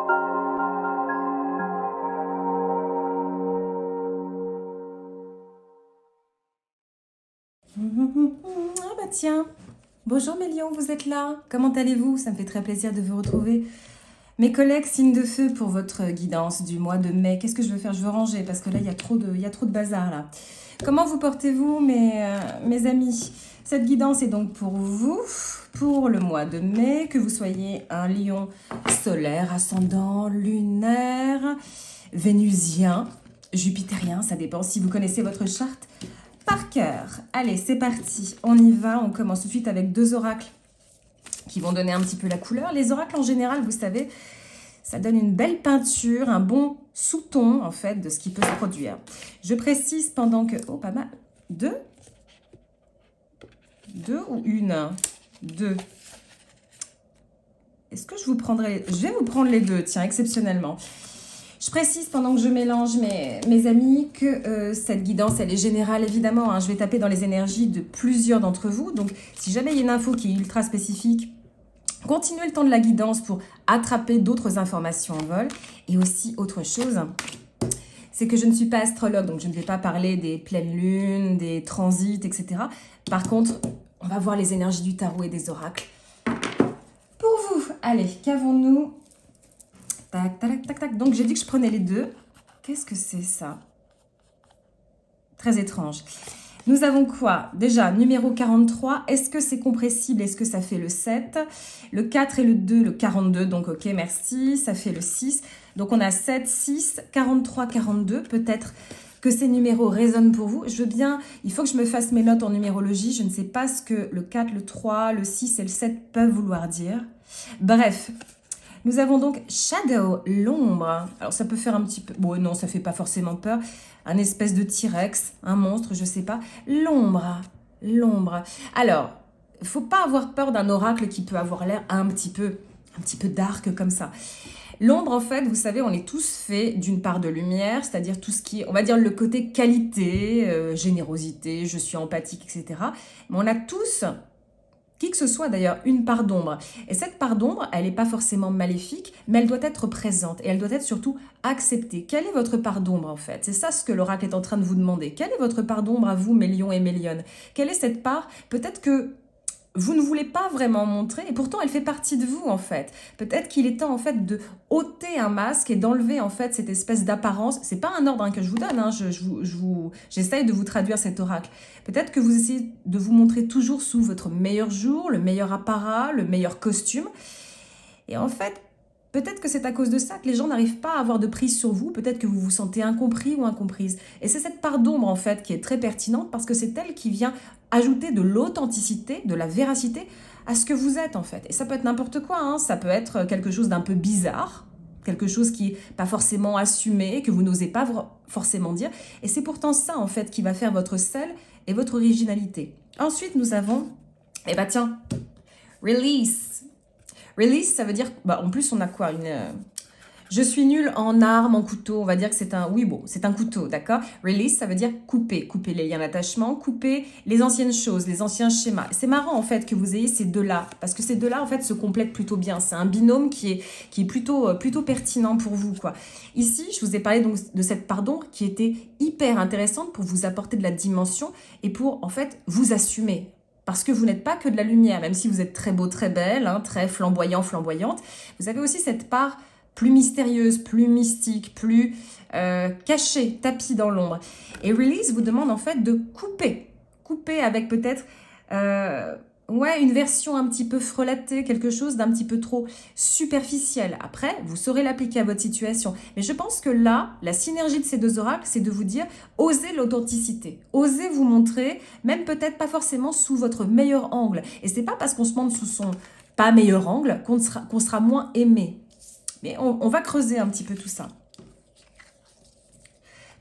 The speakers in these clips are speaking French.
Ah bah tiens, bonjour mes lions, vous êtes là? Comment allez-vous? Ça me fait très plaisir de vous retrouver. Mes collègues, signe de feu pour votre guidance du mois de mai. Qu'est-ce que je veux faire? Je veux ranger parce que là, il y a trop de bazar là. Comment vous portez-vous mes amis? Cette guidance est donc pour vous, pour le mois de mai, que vous soyez un lion solaire, ascendant, lunaire, vénusien, jupitérien, ça dépend si vous connaissez votre charte par cœur. Allez, c'est parti, on y va, on commence tout de suite avec deux oracles qui vont donner un petit peu la couleur. Les oracles en général, vous savez, ça donne une belle peinture, un bon sous-ton en fait de ce qui peut se produire. Je précise pendant que... Oh, pas mal. Deux ou une? Deux. Est-ce que je vous prendrai... Je vais vous prendre les deux, tiens, exceptionnellement. Je précise pendant que je mélange mes amis que cette guidance, elle est générale évidemment. Hein. Je vais taper dans les énergies de plusieurs d'entre vous. Donc, si jamais il y a une info qui est ultra spécifique, continuez le temps de la guidance pour attraper d'autres informations en vol. Et aussi, autre chose, c'est que je ne suis pas astrologue, donc je ne vais pas parler des pleines lunes, des transits, etc. Par contre, on va voir les énergies du tarot et des oracles. Pour vous, allez, qu'avons-nous? Tac, tac, tac, tac. Donc, j'ai dit que je prenais les deux. Qu'est-ce que c'est ça? Très étrange. Nous avons quoi? Déjà, numéro 43. Est-ce que c'est compressible? Est-ce que ça fait le 7? Le 4 et le 2, le 42. Donc, ok, merci. Ça fait le 6. Donc, on a 7, 6, 43, 42. Peut-être que ces numéros résonnent pour vous. Je veux bien... Il faut que je me fasse mes notes en numérologie. Je ne sais pas ce que le 4, le 3, le 6 et le 7 peuvent vouloir dire. Bref... Nous avons donc Shadow, l'ombre. Alors, ça peut faire un petit peu... Bon, non, ça fait pas forcément peur. Un espèce de T-Rex, un monstre, je sais pas. L'ombre, l'ombre. Alors, il faut pas avoir peur d'un oracle qui peut avoir l'air un petit peu dark comme ça. L'ombre, en fait, vous savez, on est tous faits d'une part de lumière, c'est-à-dire tout ce qui est, on va dire, le côté qualité, générosité, je suis empathique, etc. Mais on a tous... Qui que ce soit d'ailleurs, une part d'ombre. Et cette part d'ombre, elle n'est pas forcément maléfique, mais elle doit être présente et elle doit être surtout acceptée. Quelle est votre part d'ombre en fait? C'est ça ce que l'oracle est en train de vous demander. Quelle est votre part d'ombre à vous, mes lions et mes lionnes? Quelle est cette part? Peut-être que vous ne voulez pas vraiment montrer, et pourtant elle fait partie de vous en fait. Peut-être qu'il est temps en fait de ôter un masque et d'enlever en fait cette espèce d'apparence. C'est pas un ordre que je vous donne, hein. J'essaye de vous traduire cet oracle. Peut-être que vous essayez de vous montrer toujours sous votre meilleur jour, le meilleur apparat, le meilleur costume. Et en fait, peut-être que c'est à cause de ça que les gens n'arrivent pas à avoir de prise sur vous. Peut-être que vous vous sentez incompris ou incomprise. Et c'est cette part d'ombre en fait qui est très pertinente parce que c'est elle qui vient ajouter de l'authenticité, de la véracité à ce que vous êtes en fait. Et ça peut être n'importe quoi, hein. Ça peut être quelque chose d'un peu bizarre, quelque chose qui n'est pas forcément assumé, que vous n'osez pas forcément dire. Et c'est pourtant ça en fait qui va faire votre sel et votre originalité. Ensuite, nous avons, eh ben tiens, release. Release, ça veut dire, bah en plus on a quoi? Je suis nulle en armes, en couteau, on va dire que c'est un... Oui, bon, c'est un couteau, d'accord? Release, ça veut dire couper. Couper les liens d'attachement, couper les anciennes choses, les anciens schémas. C'est marrant, en fait, que vous ayez ces deux-là. Parce que ces deux-là, en fait, se complètent plutôt bien. C'est un binôme qui est plutôt pertinent pour vous, quoi. Ici, je vous ai parlé donc de cette part d'ombre qui était hyper intéressante pour vous apporter de la dimension et pour, en fait, vous assumer. Parce que vous n'êtes pas que de la lumière, même si vous êtes très beau, très belle, hein, très flamboyant, flamboyante. Vous avez aussi cette part plus mystérieuse, plus mystique, plus cachée, tapie dans l'ombre. Et Release vous demande en fait de couper. Couper avec peut-être une version un petit peu frelatée, quelque chose d'un petit peu trop superficiel. Après, vous saurez l'appliquer à votre situation. Mais je pense que là, la synergie de ces deux oracles, c'est de vous dire, osez l'authenticité. Osez vous montrer, même peut-être pas forcément sous votre meilleur angle. Et c'est pas parce qu'on se montre sous son pas meilleur angle qu'on sera moins aimé. Mais on va creuser un petit peu tout ça.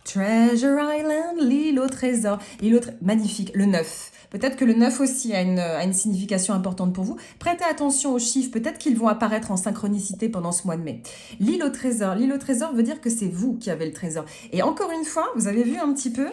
Treasure Island, l'île au trésor. Magnifique, le 9. Peut-être que le 9 aussi a une signification importante pour vous. Prêtez attention aux chiffres, peut-être qu'ils vont apparaître en synchronicité pendant ce mois de mai. L'île au trésor. L'île au trésor veut dire que c'est vous qui avez le trésor. Et encore une fois, vous avez vu un petit peu,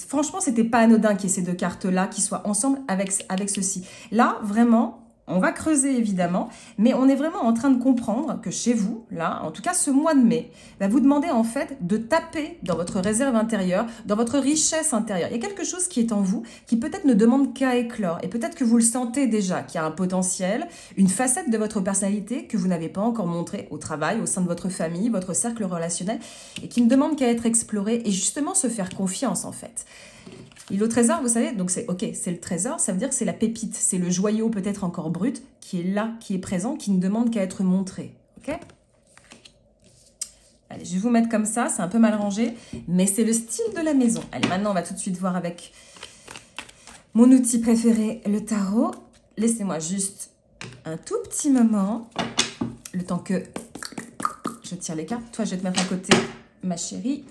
franchement, c'était pas anodin qu'il y ait ces deux cartes-là qui soient ensemble avec ceci. Là, vraiment... On va creuser évidemment, mais on est vraiment en train de comprendre que chez vous, là, en tout cas ce mois de mai, va vous demander en fait de taper dans votre réserve intérieure, dans votre richesse intérieure. Il y a quelque chose qui est en vous qui peut-être ne demande qu'à éclore et peut-être que vous le sentez déjà, qu'il y a un potentiel, une facette de votre personnalité que vous n'avez pas encore montrée au travail, au sein de votre famille, votre cercle relationnel et qui ne demande qu'à être exploré et justement se faire confiance en fait. L'île au trésor, vous savez, donc c'est ok, c'est le trésor, ça veut dire que c'est la pépite, c'est le joyau peut-être encore brut qui est là, qui est présent, qui ne demande qu'à être montré. Ok? Allez, je vais vous mettre comme ça, c'est un peu mal rangé, mais c'est le style de la maison. Allez, maintenant on va tout de suite voir avec mon outil préféré, le tarot. Laissez-moi juste un tout petit moment, le temps que je tire les cartes. Toi, je vais te mettre à côté, ma chérie.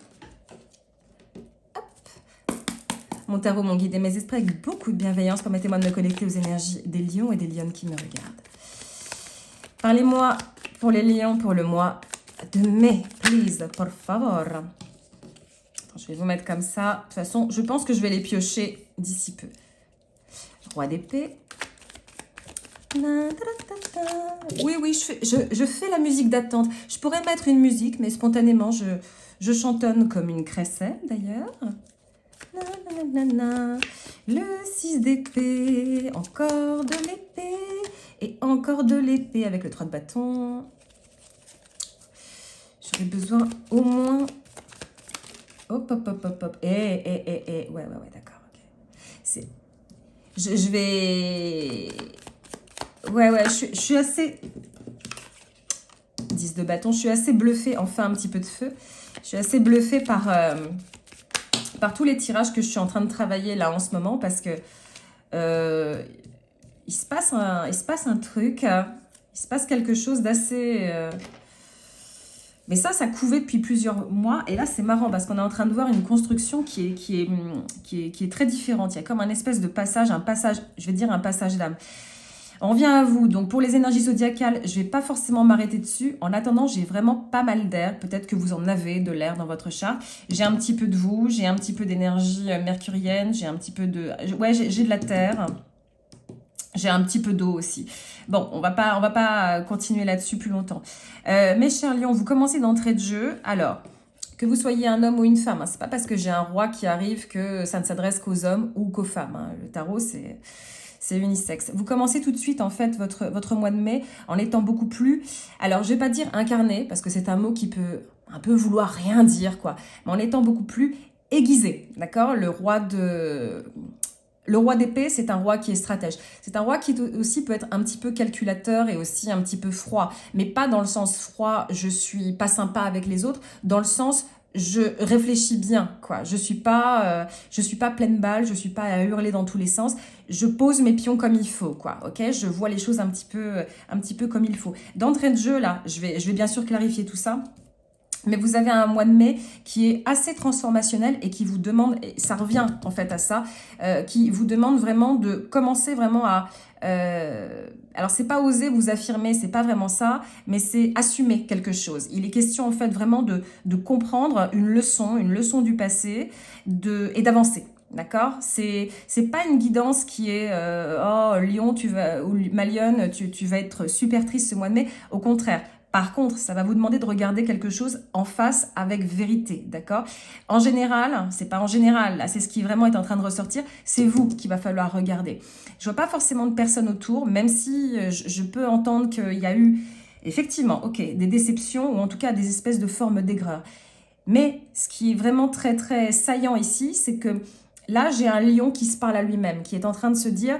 Mon tarot, mon guide et mes esprits avec beaucoup de bienveillance. Permettez-moi de me connecter aux énergies des lions et des lionnes qui me regardent. Parlez-moi pour les lions pour le mois de mai, please, por favor. Attends, je vais vous mettre comme ça. De toute façon, je pense que je vais les piocher d'ici peu. Roi d'épée. Oui, oui, je fais la musique d'attente. Je pourrais mettre une musique, mais spontanément, je chantonne comme une crécelle, d'ailleurs. Le 6 d'épée, encore de l'épée, et encore de l'épée avec le 3 de bâton. J'aurais besoin au moins... Hop, hop, hop, hop, hop. Ouais, d'accord. Okay. Je vais... Ouais, je suis assez... 10 de bâton, je suis assez bluffée, enfin un petit peu de feu. Je suis assez bluffée par tous les tirages que je suis en train de travailler là en ce moment parce que il se passe un truc, il se passe quelque chose d'assez... Mais ça couvait depuis plusieurs mois et là c'est marrant parce qu'on est en train de voir une construction qui est très différente. Il y a comme un espèce de passage, je vais dire un passage d'âme. On vient à vous, donc pour les énergies zodiacales, je ne vais pas forcément m'arrêter dessus. En attendant, j'ai vraiment pas mal d'air. Peut-être que vous en avez de l'air dans votre charte. J'ai un petit peu de vous, j'ai un petit peu d'énergie mercurienne, j'ai un petit peu de... Ouais, j'ai de la terre. J'ai un petit peu d'eau aussi. Bon, on va pas continuer là-dessus plus longtemps. Mes chers lions, vous commencez d'entrée de jeu. Alors, que vous soyez un homme ou une femme, hein, c'est pas parce que j'ai un roi qui arrive que ça ne s'adresse qu'aux hommes ou qu'aux femmes. Hein. Le tarot, c'est unisexe. Vous commencez tout de suite, en fait, votre mois de mai en étant beaucoup plus... Alors, je vais pas dire incarné, parce que c'est un mot qui peut un peu vouloir rien dire, quoi. Mais en étant beaucoup plus aiguisé, d'accord? Le roi d'épée, c'est un roi qui est stratège. C'est un roi qui aussi peut être un petit peu calculateur et aussi un petit peu froid. Mais pas dans le sens froid, je suis pas sympa avec les autres, dans le sens... je réfléchis bien, quoi. Je suis pas pleine balle, je suis pas à hurler dans tous les sens. Je pose mes pions comme il faut, quoi. Ok, je vois les choses un petit peu comme il faut. D'entrée de jeu, là, je vais bien sûr clarifier tout ça. Mais vous avez un mois de mai qui est assez transformationnel et qui vous demande, et ça revient en fait à ça, qui vous demande vraiment de commencer vraiment à... alors, c'est pas oser vous affirmer, c'est pas vraiment ça, mais c'est assumer quelque chose. Il est question en fait vraiment de comprendre une leçon du passé et d'avancer. D'accord? C'est pas une guidance qui est oh Lion, ou ma lionne, tu vas être super triste ce mois de mai. Au contraire. Par contre, ça va vous demander de regarder quelque chose en face avec vérité, d'accord? En général, c'est pas en général, là c'est ce qui vraiment est en train de ressortir, c'est vous qu'il va falloir regarder. Je vois pas forcément de personnes autour, même si je peux entendre qu'il y a eu effectivement, ok, des déceptions ou en tout cas des espèces de formes d'aigreur. Mais ce qui est vraiment très très saillant ici, c'est que là j'ai un lion qui se parle à lui-même, qui est en train de se dire...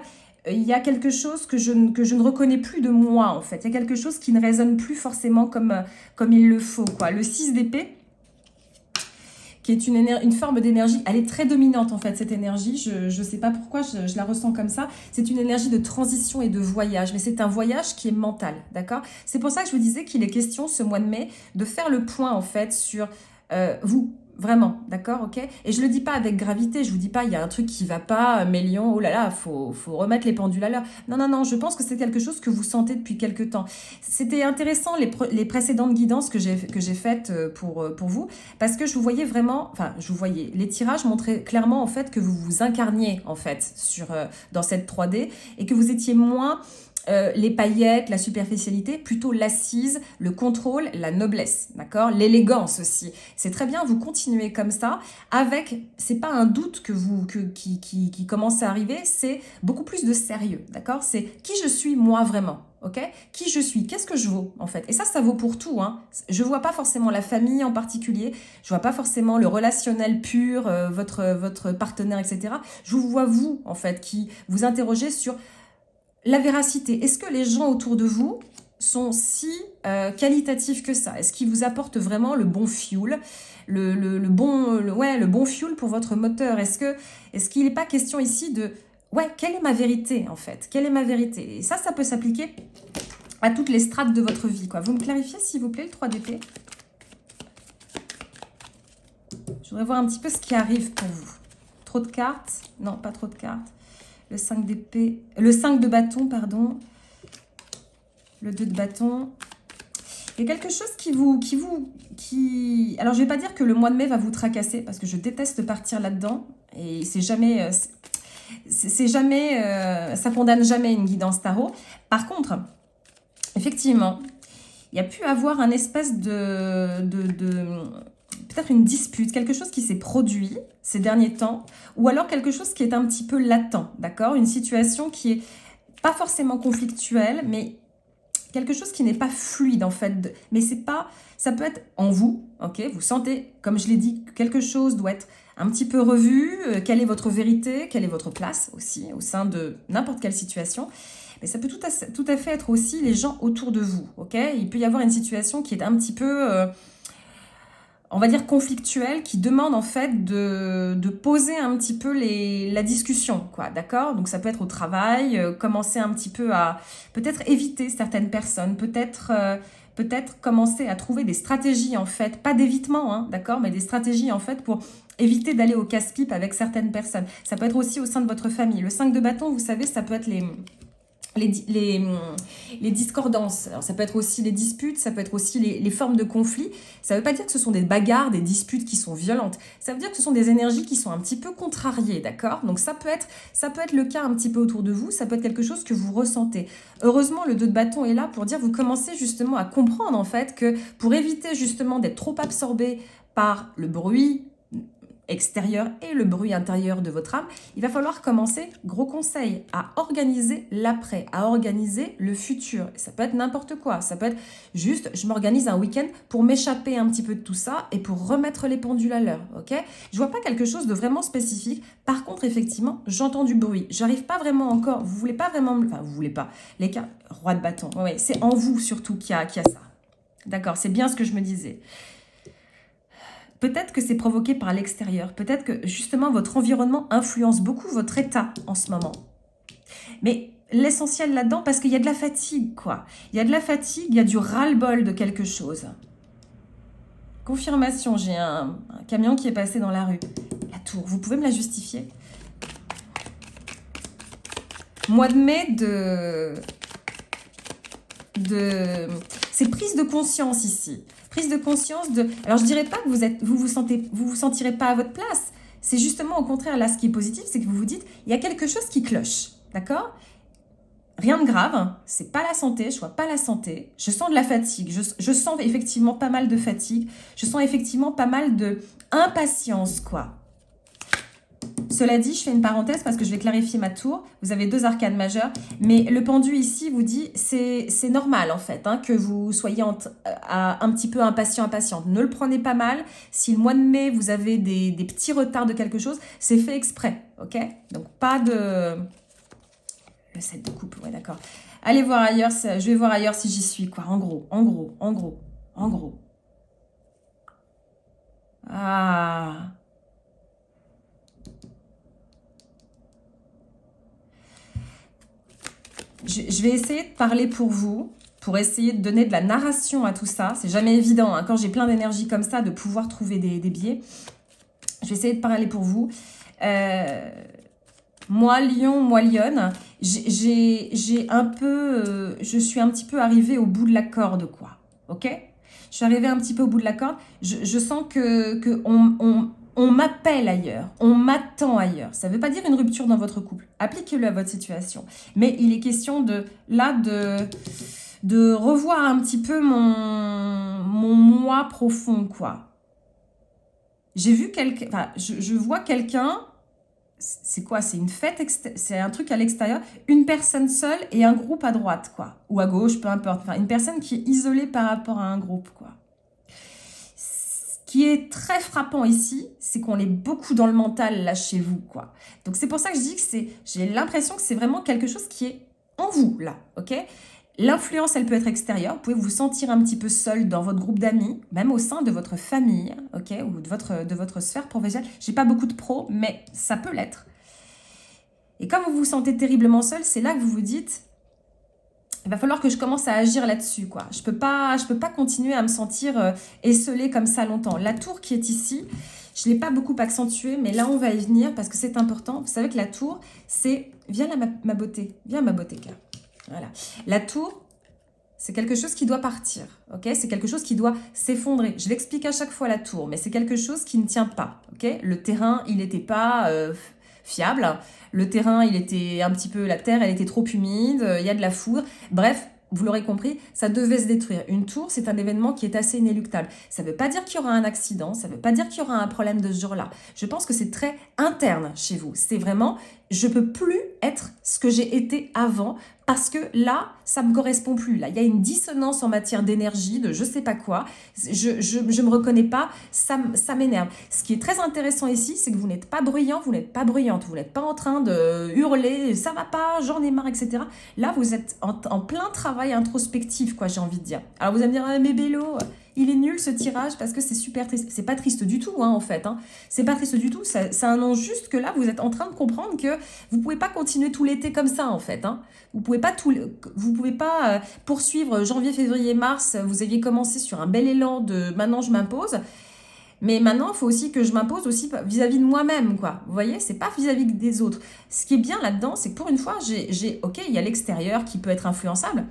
il y a quelque chose que je ne reconnais plus de moi, en fait. Il y a quelque chose qui ne résonne plus forcément comme il le faut, quoi. Le 6 d'épée, qui est une forme d'énergie, elle est très dominante, en fait, cette énergie. Je ne sais pas pourquoi, je la ressens comme ça. C'est une énergie de transition et de voyage, mais c'est un voyage qui est mental, d'accord? C'est pour ça que je vous disais qu'il est question, ce mois de mai, de faire le point, en fait, sur vous. Vraiment, d'accord, ok? Et je le dis pas avec gravité, je vous dis pas, il y a un truc qui va pas, mes lions, oh là là, faut remettre les pendules à l'heure. Non, je pense que c'est quelque chose que vous sentez depuis quelque temps. C'était intéressant, les précédentes guidances que j'ai faites pour vous, parce que je vous voyais vraiment, enfin, les tirages montraient clairement, en fait, que vous vous incarniez, en fait, dans cette 3D, et que vous étiez moins... les paillettes, la superficialité, plutôt l'assise, le contrôle, la noblesse, d'accord? L'élégance aussi. C'est très bien, vous continuez comme ça, avec, c'est pas un doute qui commence à arriver, c'est beaucoup plus de sérieux, d'accord? C'est qui je suis moi vraiment, ok? Qui je suis, qu'est-ce que je vaux en fait? Et ça vaut pour tout, hein. Je vois pas forcément la famille en particulier, je vois pas forcément le relationnel pur, votre partenaire, etc. Je vous vois vous, en fait, qui vous interrogez sur la véracité. Est-ce que les gens autour de vous sont si qualitatifs que ça? Est-ce qu'ils vous apportent vraiment le bon fuel, le bon fuel pour votre moteur? Est-ce qu'il n'est pas question ici de, ouais, quelle est ma vérité en fait? Quelle est ma vérité? Et ça peut s'appliquer à toutes les strates de votre vie, quoi. Vous me clarifiez, s'il vous plaît, le 3 d'épée? Je voudrais voir un petit peu ce qui arrive pour vous. Trop de cartes? Non, pas trop de cartes. Le 5 d'épée, le 5 de bâton, pardon. Le 2 de bâton. Il y a quelque chose alors, je ne vais pas dire que le mois de mai va vous tracasser, parce que je déteste partir là-dedans. Et c'est jamais... ça condamne jamais une guidance tarot. Par contre, effectivement, il y a pu avoir un espèce peut-être une dispute, quelque chose qui s'est produit ces derniers temps, ou alors quelque chose qui est un petit peu latent, d'accord? Une situation qui est pas forcément conflictuelle, mais quelque chose qui n'est pas fluide en fait. Mais c'est pas, ça peut être en vous, ok? Vous sentez, comme je l'ai dit, que quelque chose doit être un petit peu revu. Quelle est votre vérité? Quelle est votre place aussi au sein de n'importe quelle situation? Mais ça peut tout à fait être aussi les gens autour de vous, ok? Il peut y avoir une situation qui est un petit peu... on va dire conflictuelle, qui demande en fait de poser un petit peu la discussion, quoi, d'accord? Donc ça peut être au travail, commencer un petit peu à peut-être éviter certaines personnes, peut-être commencer à trouver des stratégies en fait, pas d'évitement, hein, d'accord? Mais des stratégies en fait pour éviter d'aller au casse-pipe avec certaines personnes. Ça peut être aussi au sein de votre famille. Le 5 de bâton, vous savez, ça peut être les discordances. Alors, ça peut être aussi les disputes, ça peut être aussi les formes de conflits. Ça ne veut pas dire que ce sont des bagarres, des disputes qui sont violentes. Ça veut dire que ce sont des énergies qui sont un petit peu contrariées, d'accord? Donc, ça peut être le cas un petit peu autour de vous. Ça peut être quelque chose que vous ressentez. Heureusement, le 2 de bâton est là pour dire vous commencez justement à comprendre en fait que pour éviter justement d'être trop absorbé par le bruit extérieur et le bruit intérieur de votre âme, il va falloir commencer, gros conseil, à organiser l'après, à organiser le futur. Ça peut être n'importe quoi, ça peut être juste, je m'organise un week-end pour m'échapper un petit peu de tout ça et pour remettre les pendules à l'heure, ok? Je vois pas quelque chose de vraiment spécifique. Par contre, effectivement, j'entends du bruit. J'arrive pas vraiment encore, vous voulez pas vraiment, enfin, vous voulez pas, les cas, roi de bâton, ouais, c'est en vous surtout qu'il y a ça. D'accord, c'est bien ce que je me disais. Peut-être que c'est provoqué par l'extérieur. Peut-être que justement votre environnement influence beaucoup votre état en ce moment. Mais l'essentiel là-dedans, parce qu'il y a de la fatigue, quoi. Il y a de la fatigue, il y a du ras-le-bol de quelque chose. Confirmation, j'ai un camion qui est passé dans la rue. La tour, vous pouvez me la justifier? Mois de mai c'est prise de conscience ici. Prise de conscience de... Alors, je dirais pas que vous sentirez pas à votre place. C'est justement au contraire, là, ce qui est positif, c'est que vous vous dites, il y a quelque chose qui cloche, d'accord? Rien de grave, c'est pas la santé, je vois pas la santé. Je sens de la fatigue, je sens effectivement pas mal de fatigue. Je sens effectivement pas mal de impatience, quoi. Cela dit, je fais une parenthèse parce que je vais clarifier ma tour. Vous avez 2 arcanes majeures, mais le pendu ici vous dit c'est normal en fait hein, que vous soyez un petit peu impatiente. Ne le prenez pas mal. Si le mois de mai vous avez des petits retards de quelque chose, c'est fait exprès, ok? Donc pas de... Le 7 de coupe, ouais d'accord. Allez voir ailleurs, je vais voir ailleurs si j'y suis quoi. En gros. Ah... Je vais essayer de parler pour vous, pour essayer de donner de la narration à tout ça. C'est jamais évident, hein, quand j'ai plein d'énergie comme ça, de pouvoir trouver des biais. Je vais essayer de parler pour vous. Moi, lion, moi, lionne, j'ai un peu... je suis un petit peu arrivée au bout de la corde, quoi. Ok? Je suis arrivée un petit peu au bout de la corde. Je sens que On m'appelle ailleurs, on m'attend ailleurs. Ça ne veut pas dire une rupture dans votre couple. Appliquez-le à votre situation. Mais il est question de revoir un petit peu mon moi profond, quoi. J'ai vu quelqu'un, enfin, je vois quelqu'un, c'est quoi? C'est une fête, c'est un truc à l'extérieur, une personne seule et un groupe à droite, quoi. Ou à gauche, peu importe. Enfin, une personne qui est isolée par rapport à un groupe, quoi. Ce qui est très frappant ici, c'est qu'on est beaucoup dans le mental, là, chez vous, quoi. Donc, c'est pour ça que je dis que j'ai l'impression que c'est vraiment quelque chose qui est en vous, là, ok? L'influence, elle peut être extérieure. Vous pouvez vous sentir un petit peu seul dans votre groupe d'amis, même au sein de votre famille, ok, ou de votre sphère professionnelle. J'ai pas beaucoup de pros, mais ça peut l'être. Et comme vous vous sentez terriblement seul, c'est là que vous vous dites, il va falloir que je commence à agir là-dessus, quoi. Je peux pas continuer à me sentir esselée comme ça longtemps. La tour qui est ici, je l'ai pas beaucoup accentuée, mais là on va y venir parce que c'est important. Vous savez que la tour, c'est viens là ma beauté, viens ma beauté, car. Voilà. La tour, c'est quelque chose qui doit partir, ok? C'est quelque chose qui doit s'effondrer. Je l'explique à chaque fois, la tour, mais c'est quelque chose qui ne tient pas, ok? Le terrain, il n'était pas fiable. Le terrain, il était un petit peu... La terre, elle était trop humide, il y a de la foudre. Bref, vous l'aurez compris, ça devait se détruire. Une tour, c'est un événement qui est assez inéluctable. Ça ne veut pas dire qu'il y aura un accident, ça ne veut pas dire qu'il y aura un problème de ce genre-là. Je pense que c'est très interne chez vous. C'est vraiment, je ne peux plus être ce que j'ai été avant parce que là, ça ne me correspond plus. Là, il y a une dissonance en matière d'énergie, de je ne sais pas quoi. Je ne me reconnais pas, ça m'énerve. Ce qui est très intéressant ici, c'est que vous n'êtes pas bruyant, vous n'êtes pas bruyante. Vous n'êtes pas en train de hurler, ça va pas, j'en ai marre, etc. Là, vous êtes en plein travail introspectif, quoi, j'ai envie de dire. Alors, vous allez me dire, ah, mais Bélo, il est nul ce tirage parce que c'est super triste. C'est pas triste du tout, hein, en fait. Hein. C'est pas triste du tout. C'est un nom juste que là, vous êtes en train de comprendre que vous pouvez pas continuer tout l'été comme ça, en fait. Hein. Vous pouvez pas poursuivre janvier, février, mars. Vous aviez commencé sur un bel élan de maintenant je m'impose. Mais maintenant, il faut aussi que je m'impose aussi vis-à-vis de moi-même, quoi. Vous voyez, c'est pas vis-à-vis des autres. Ce qui est bien là-dedans, c'est que pour une fois, ok, il y a l'extérieur qui peut être influençable,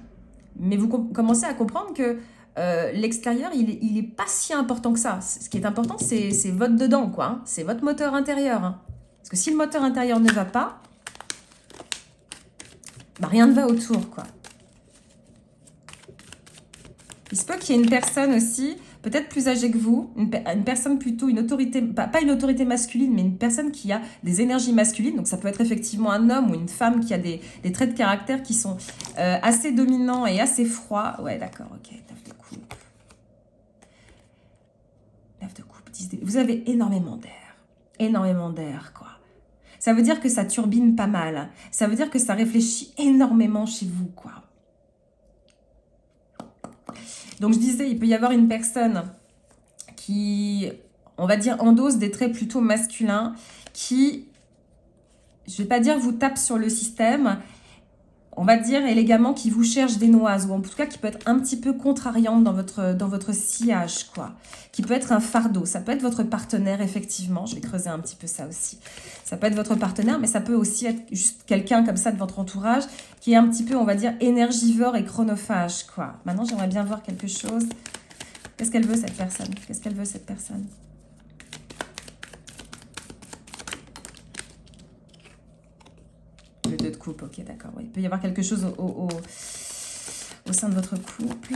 mais vous commencez à comprendre que l'extérieur, il est pas si important que ça. Ce qui est important, c'est votre dedans, quoi. Hein. C'est votre moteur intérieur. Hein. Parce que si le moteur intérieur ne va pas, bah, rien ne va autour, quoi. Il se peut qu'il y ait une personne aussi, peut-être plus âgée que vous, une personne plutôt, une autorité, pas une autorité masculine, mais une personne qui a des énergies masculines. Donc ça peut être effectivement un homme ou une femme qui a des traits de caractère qui sont assez dominants et assez froids. Ouais, d'accord, ok. 9 de coupe. 9 de coupe, 10 de... Vous avez énormément d'air. Énormément d'air, quoi. Ça veut dire que ça turbine pas mal. Ça veut dire que ça réfléchit énormément chez vous, quoi. Donc, je disais, il peut y avoir une personne qui, on va dire, endosse des traits plutôt masculins, qui, je ne vais pas dire vous tape sur le système, on va dire élégamment qui vous cherche des noises, ou en tout cas qui peut être un petit peu contrariante dans votre sillage, quoi. Qui peut être un fardeau. Ça peut être votre partenaire, effectivement. Je vais creuser un petit peu ça aussi. Ça peut être votre partenaire, mais ça peut aussi être juste quelqu'un comme ça de votre entourage qui est un petit peu, on va dire, énergivore et chronophage, quoi. Maintenant, j'aimerais bien voir quelque chose. Qu'est-ce qu'elle veut, cette personne? Qu'est-ce qu'elle veut, cette personne? Le 2 de coupe, ok, d'accord. Ouais. Il peut y avoir quelque chose au sein de votre couple.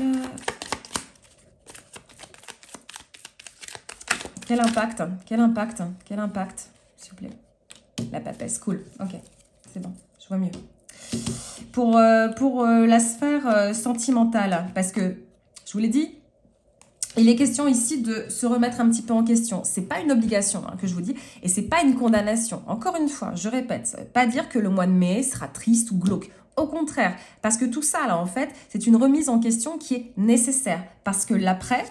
Quel impact? Quel impact? Quel impact? S'il vous plaît. La papesse, cool. Ok, c'est bon, je vois mieux. Pour la sphère sentimentale, parce que, je vous l'ai dit, il est question ici de se remettre un petit peu en question. C'est pas une obligation hein, que je vous dis, et c'est pas une condamnation. Encore une fois, je répète, ça veut pas dire que le mois de mai sera triste ou glauque. Au contraire, parce que tout ça, là, en fait, c'est une remise en question qui est nécessaire. Parce que l'après,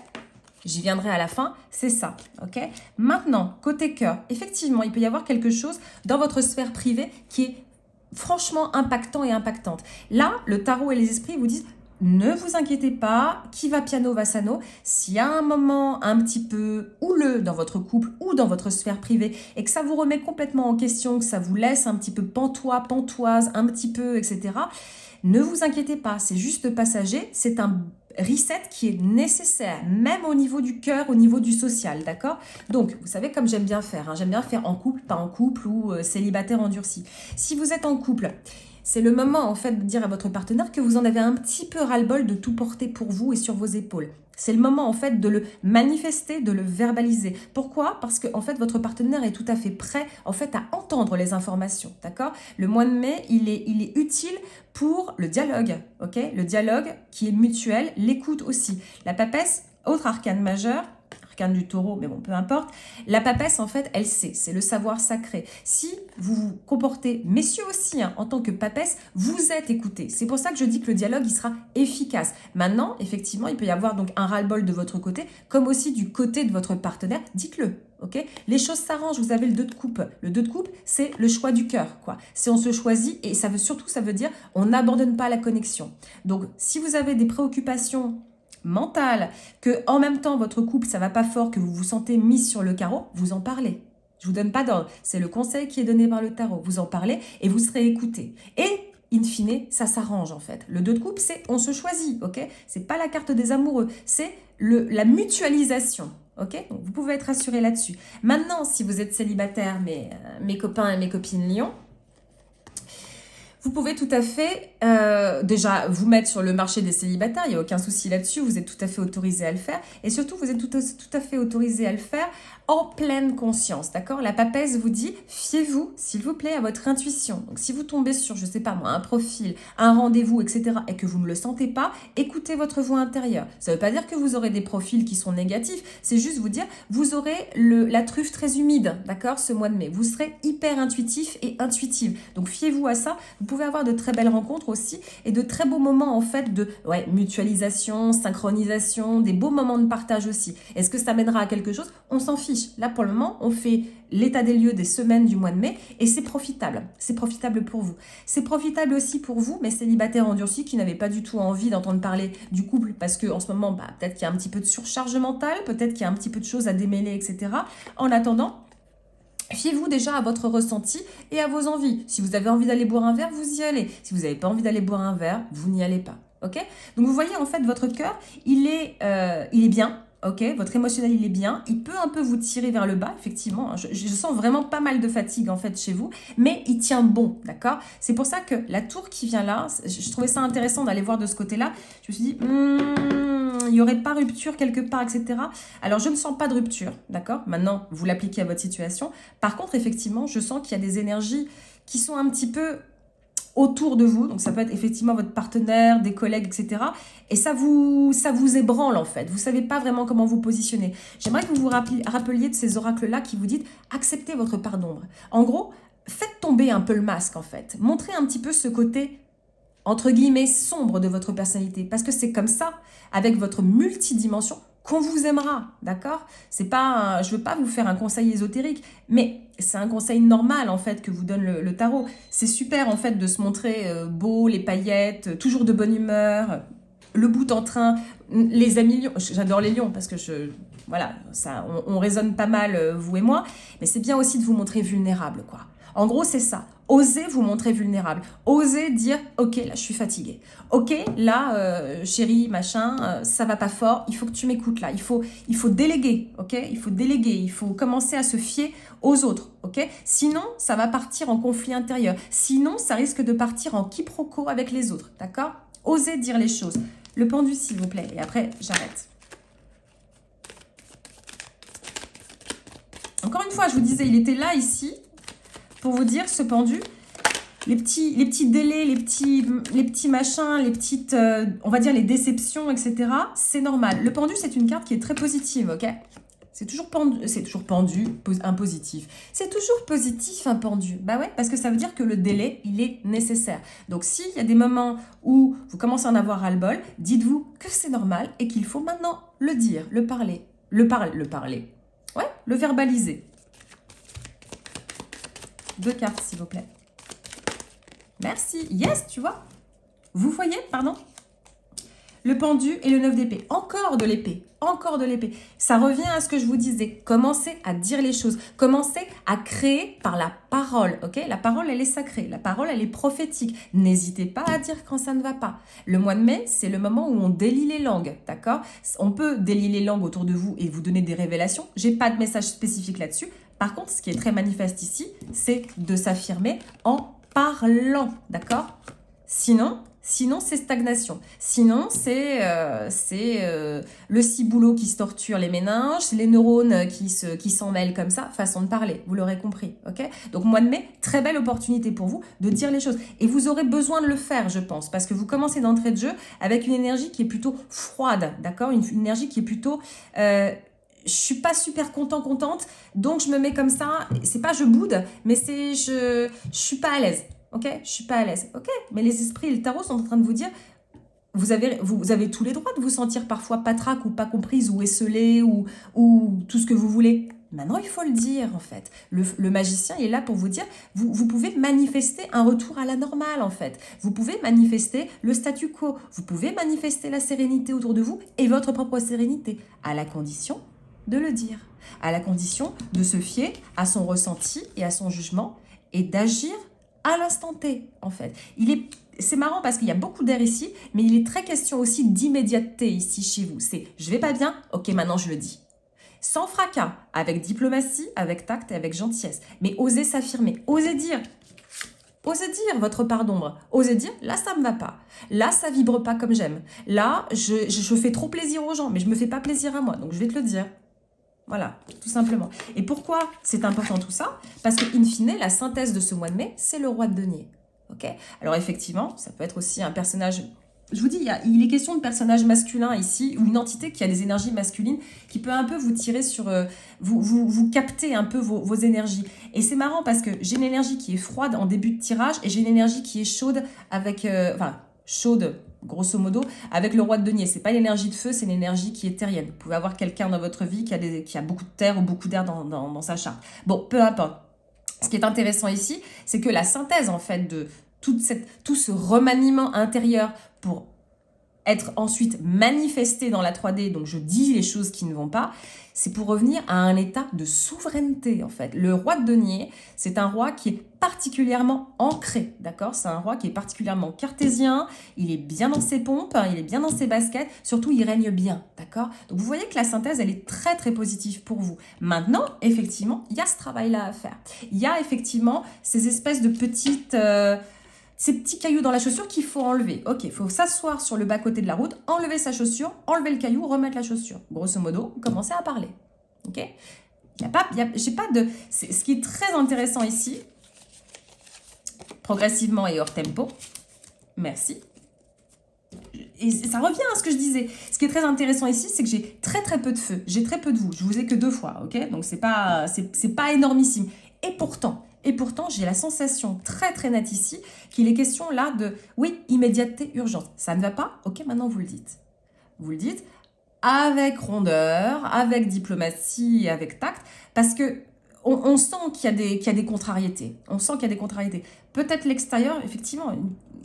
j'y viendrai à la fin, c'est ça, ok? Maintenant, côté cœur, effectivement, il peut y avoir quelque chose dans votre sphère privée qui est franchement impactant et impactante. Là, le tarot et les esprits vous disent... Ne vous inquiétez pas, qui va piano va sano. S'il y a un moment un petit peu houleux dans votre couple ou dans votre sphère privée et que ça vous remet complètement en question, que ça vous laisse un petit peu pantoise, un petit peu, etc., ne vous inquiétez pas, c'est juste passager. reset qui est nécessaire, même au niveau du cœur, au niveau du social, d'accord? Donc, vous savez comme j'aime bien faire, hein, j'aime bien faire en couple, pas en couple ou célibataire endurci. Si vous êtes en couple, c'est le moment en fait de dire à votre partenaire que vous en avez un petit peu ras-le-bol de tout porter pour vous et sur vos épaules. C'est le moment en fait de le manifester, de le verbaliser. Pourquoi? Parce que en fait votre partenaire est tout à fait prêt en fait à entendre les informations, d'accord? Le mois de mai, il est utile pour le dialogue, ok? Le dialogue qui est mutuel, l'écoute aussi. La papesse, autre arcane majeur, arcane du taureau, mais bon, peu importe. La papesse, en fait, elle sait, c'est le savoir sacré. Si vous vous comportez, messieurs aussi, hein, en tant que papesse, vous êtes écoutés. C'est pour ça que je dis que le dialogue, il sera efficace. Maintenant, effectivement, il peut y avoir donc un ras-le-bol de votre côté, comme aussi du côté de votre partenaire. Dites-le. Okay, les choses s'arrangent, vous avez le 2 de coupe. Le 2 de coupe, c'est le choix du cœur, quoi. C'est on se choisit et ça veut dire on n'abandonne pas la connexion. Donc, si vous avez des préoccupations mentales, que en même temps votre couple, ça va pas fort, que vous vous sentez mis sur le carreau, vous en parlez. Je vous donne pas d'ordre, c'est le conseil qui est donné par le tarot. Vous en parlez et vous serez écouté. Et in fine, ça s'arrange en fait. Le 2 de coupe, c'est on se choisit, ok? C'est pas la carte des amoureux, c'est la mutualisation. Ok, donc vous pouvez être rassuré là-dessus. Maintenant, si vous êtes célibataire, mes copains et mes copines lions, vous pouvez tout à fait déjà vous mettre sur le marché des célibataires, il n'y a aucun souci là-dessus, vous êtes tout à fait autorisé à le faire. Et surtout, vous êtes tout à fait autorisé à le faire en pleine conscience, d'accord? La papesse vous dit, fiez-vous, s'il vous plaît, à votre intuition. Donc, si vous tombez sur, je sais pas moi, un profil, un rendez-vous, etc., et que vous ne le sentez pas, écoutez votre voix intérieure. Ça ne veut pas dire que vous aurez des profils qui sont négatifs, c'est juste vous dire, vous aurez la truffe très humide, d'accord, ce mois de mai. Vous serez hyper intuitif et intuitive. Donc, fiez-vous à ça. Vous pouvez avoir de très belles rencontres aussi et de très beaux moments, en fait, de mutualisation, synchronisation, des beaux moments de partage aussi. Est-ce que ça mènera à quelque chose? On s'en fiche. Là, pour le moment, on fait l'état des lieux des semaines du mois de mai et c'est profitable. C'est profitable pour vous. C'est profitable aussi pour vous, mes célibataires endurcis qui n'avaient pas du tout envie d'entendre parler du couple parce qu'en ce moment, peut-être qu'il y a un petit peu de surcharge mentale, peut-être qu'il y a un petit peu de choses à démêler, etc. En attendant, fiez-vous déjà à votre ressenti et à vos envies. Si vous avez envie d'aller boire un verre, vous y allez. Si vous n'avez pas envie d'aller boire un verre, vous n'y allez pas. Ok? Donc vous voyez, en fait, votre cœur, il est bien. Ok, votre émotionnel il est bien, il peut un peu vous tirer vers le bas, effectivement, je sens vraiment pas mal de fatigue en fait chez vous, mais il tient bon, d'accord? C'est pour ça que la tour qui vient là, je trouvais ça intéressant d'aller voir de ce côté-là, je me suis dit, il n'y aurait pas rupture quelque part, etc. Alors je ne sens pas de rupture, d'accord? Maintenant, vous l'appliquez à votre situation, par contre, effectivement, je sens qu'il y a des énergies qui sont un petit peu autour de vous, donc ça peut être effectivement votre partenaire, des collègues, etc. Et ça vous ébranle en fait, vous ne savez pas vraiment comment vous positionner. J'aimerais que vous vous rappeliez de ces oracles-là qui vous disent « acceptez votre part d'ombre ». En gros, faites tomber un peu le masque en fait, montrez un petit peu ce côté entre guillemets sombre de votre personnalité, parce que c'est comme ça, avec votre multidimension, qu'on vous aimera, d'accord? C'est pas, je veux pas vous faire un conseil ésotérique, mais c'est un conseil normal en fait que vous donne le tarot. C'est super en fait de se montrer beau, les paillettes, toujours de bonne humeur, le bout en train, les amis lions. J'adore les lions parce que voilà, ça, on résonne pas mal vous et moi, mais c'est bien aussi de vous montrer vulnérable, quoi. En gros, c'est ça. Osez vous montrer vulnérable. Osez dire, ok, là, je suis fatiguée. Ok, là, chérie, machin, ça va pas fort. Il faut que tu m'écoutes là. Il faut déléguer, ok? Il faut déléguer. Il faut commencer à se fier aux autres, ok? Sinon, ça va partir en conflit intérieur. Sinon, ça risque de partir en quiproquo avec les autres, d'accord? Osez dire les choses. Le pendu, s'il vous plaît. Et après, j'arrête. Encore une fois, je vous disais, il était là, ici, pour vous dire, ce pendu, les petits délais, les petits machins, les petites, on va dire les déceptions, etc., c'est normal. Le pendu, c'est une carte qui est très positive, ok? C'est toujours pendu, un positif. C'est toujours positif, un pendu. Bah ouais, parce que ça veut dire que le délai, il est nécessaire. Donc, s'il y a des moments où vous commencez à en avoir ras-le-bol, dites-vous que c'est normal et qu'il faut maintenant le dire, le parler. Ouais, le verbaliser. 2 cartes, s'il vous plaît. Merci. Yes, tu vois. Vous voyez, pardon. le pendu et le 9 d'épée. Encore de l'épée, encore de l'épée. Ça revient à ce que je vous disais. Commencez à dire les choses. Commencez à créer par la parole, ok? La parole, elle est sacrée. La parole, elle est prophétique. N'hésitez pas à dire quand ça ne va pas. Le mois de mai, c'est le moment où on délie les langues, d'accord? On peut délier les langues autour de vous et vous donner des révélations. J'ai pas de message spécifique là-dessus. Par contre, ce qui est très manifeste ici, c'est de s'affirmer en parlant, d'accord? Sinon, c'est stagnation. Sinon, c'est le ciboulot qui se torture les méninges, les neurones qui s'en mêlent comme ça, façon de parler. Vous l'aurez compris, ok? Donc, mois de mai, très belle opportunité pour vous de dire les choses. Et vous aurez besoin de le faire, je pense, parce que vous commencez d'entrée de jeu avec une énergie qui est plutôt froide, d'accord? Une énergie qui est plutôt... je suis pas super contente, donc je me mets comme ça. C'est pas je boude, mais c'est je suis pas à l'aise. Ok, je suis pas à l'aise. Ok, mais les esprits et le tarot sont en train de vous dire, vous avez tous les droits de vous sentir parfois patraque ou pas comprise ou esselée ou tout ce que vous voulez. Maintenant, il faut le dire en fait. Le magicien il est là pour vous dire, vous pouvez manifester un retour à la normale en fait. Vous pouvez manifester le statu quo. Vous pouvez manifester la sérénité autour de vous et votre propre sérénité, à la condition de le dire, à la condition de se fier à son ressenti et à son jugement et d'agir à l'instant T, en fait. C'est marrant parce qu'il y a beaucoup d'air ici, mais il est très question aussi d'immédiateté ici chez vous. C'est « je vais pas bien, ok, maintenant je le dis ». Sans fracas, avec diplomatie, avec tact et avec gentillesse. Mais osez s'affirmer, osez dire votre part d'ombre. Osez dire, là, ça me va pas. Là, ça vibre pas comme j'aime. Là, je fais trop plaisir aux gens, mais je me fais pas plaisir à moi, donc je vais te le dire. Voilà, tout simplement. Et pourquoi c'est important tout ça? Parce que, in fine, la synthèse de ce mois de mai, c'est le roi de denier. Ok? Alors effectivement, ça peut être aussi un personnage... Je vous dis, il est question de personnage masculin ici, ou une entité qui a des énergies masculines, qui peut un peu vous tirer sur... vous capter un peu vos énergies. Et c'est marrant parce que j'ai une énergie qui est froide en début de tirage, et j'ai une énergie qui est chaude avec... chaude, grosso modo, avec le roi de denier. C'est pas l'énergie de feu, c'est une énergie qui est terrienne. Vous pouvez avoir quelqu'un dans votre vie qui a beaucoup de terre ou beaucoup d'air dans sa charte. Bon, peu importe. Ce qui est intéressant ici, c'est que la synthèse, en fait, de tout ce remaniement intérieur pour être ensuite manifesté dans la 3D, donc je dis les choses qui ne vont pas, c'est pour revenir à un état de souveraineté, en fait. Le roi de denier, c'est un roi qui est particulièrement ancré, d'accord? C'est un roi qui est particulièrement cartésien, il est bien dans ses pompes, il est bien dans ses baskets, surtout il règne bien, d'accord? Donc vous voyez que la synthèse, elle est très très positive pour vous. Maintenant, effectivement, il y a ce travail-là à faire. Il y a effectivement ces espèces de petites... ces petits cailloux dans la chaussure qu'il faut enlever. Ok, il faut s'asseoir sur le bas-côté de la route, enlever sa chaussure, enlever le caillou, remettre la chaussure. Grosso modo, commencer à parler. Ok? J'ai pas de... Ce qui est très intéressant ici, progressivement et hors tempo, merci. Et ça revient à ce que je disais. Ce qui est très intéressant ici, c'est que j'ai très très peu de feu. J'ai très peu de vous. Je vous ai que 2 fois, ok? Donc c'est pas énormissime. Et pourtant, j'ai la sensation très très nette ici qu'il est question là de, oui, immédiateté, urgence. Ça ne va pas? Ok, maintenant vous le dites. Vous le dites avec rondeur, avec diplomatie et avec tact, parce que on sent qu'il y a des contrariétés. On sent qu'il y a des contrariétés. Peut-être l'extérieur, effectivement,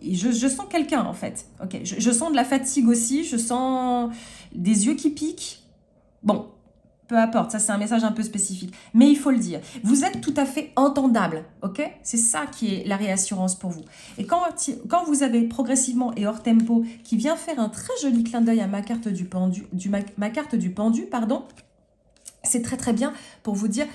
je sens quelqu'un en fait. Ok, je sens de la fatigue aussi, je sens des yeux qui piquent. Bon, peu importe, ça c'est un message un peu spécifique. Mais il faut le dire. Vous êtes tout à fait entendable, ok? C'est ça qui est la réassurance pour vous. Et quand vous avez progressivement et hors tempo qui vient faire un très joli clin d'œil à ma carte du pendu, pardon, c'est très très bien pour vous dire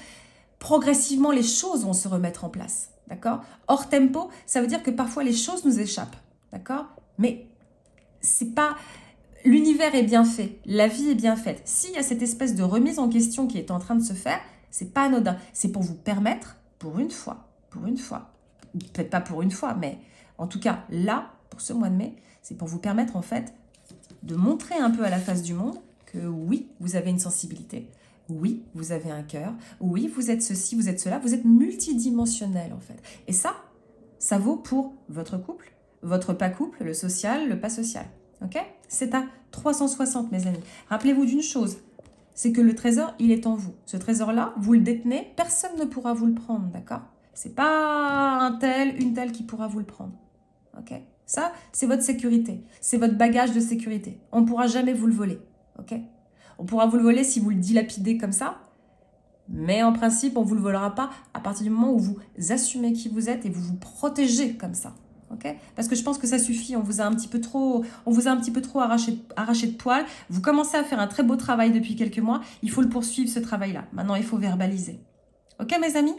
progressivement les choses vont se remettre en place, d'accord? Hors tempo, ça veut dire que parfois les choses nous échappent, d'accord? Mais c'est pas... L'univers est bien fait, la vie est bien faite. S'il y a cette espèce de remise en question qui est en train de se faire, c'est pas anodin. C'est pour vous permettre, pour une fois, peut-être pas pour une fois, mais en tout cas là, pour ce mois de mai, c'est pour vous permettre en fait de montrer un peu à la face du monde que oui, vous avez une sensibilité, oui, vous avez un cœur, oui, vous êtes ceci, vous êtes cela, vous êtes multidimensionnel en fait. Et ça vaut pour votre couple, votre pas couple, le social, le pas social. Ok? C'est à 360, mes amis. Rappelez-vous d'une chose, c'est que le trésor, il est en vous. Ce trésor-là, vous le détenez, personne ne pourra vous le prendre, d'accord? C'est pas un tel, une telle qui pourra vous le prendre. Ok? Ça, c'est votre sécurité. C'est votre bagage de sécurité. On ne pourra jamais vous le voler. Ok? On pourra vous le voler si vous le dilapidez comme ça. Mais en principe, on ne vous le volera pas à partir du moment où vous assumez qui vous êtes et vous vous protégez comme ça. Okay, parce que je pense que ça suffit, on vous a un petit peu trop arraché de poil. Vous commencez à faire un très beau travail depuis quelques mois. Il faut le poursuivre, ce travail-là. Maintenant, il faut verbaliser. Ok, mes amis?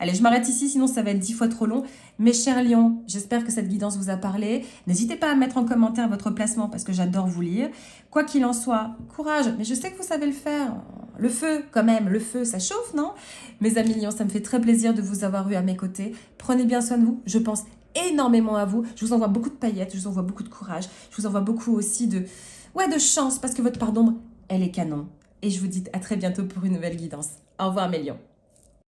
Allez, je m'arrête ici, sinon ça va être 10 fois trop long. Mes chers lions, j'espère que cette guidance vous a parlé. N'hésitez pas à mettre en commentaire votre placement parce que j'adore vous lire. Quoi qu'il en soit, courage, mais je sais que vous savez le faire. Le feu, quand même, le feu, ça chauffe, non? Mes amis lions, ça me fait très plaisir de vous avoir eu à mes côtés. Prenez bien soin de vous, je pense énormément à vous. Je vous envoie beaucoup de paillettes, je vous envoie beaucoup de courage. Je vous envoie beaucoup aussi de chance parce que votre part d'ombre, elle est canon. Et je vous dis à très bientôt pour une nouvelle guidance. Au revoir mes lions.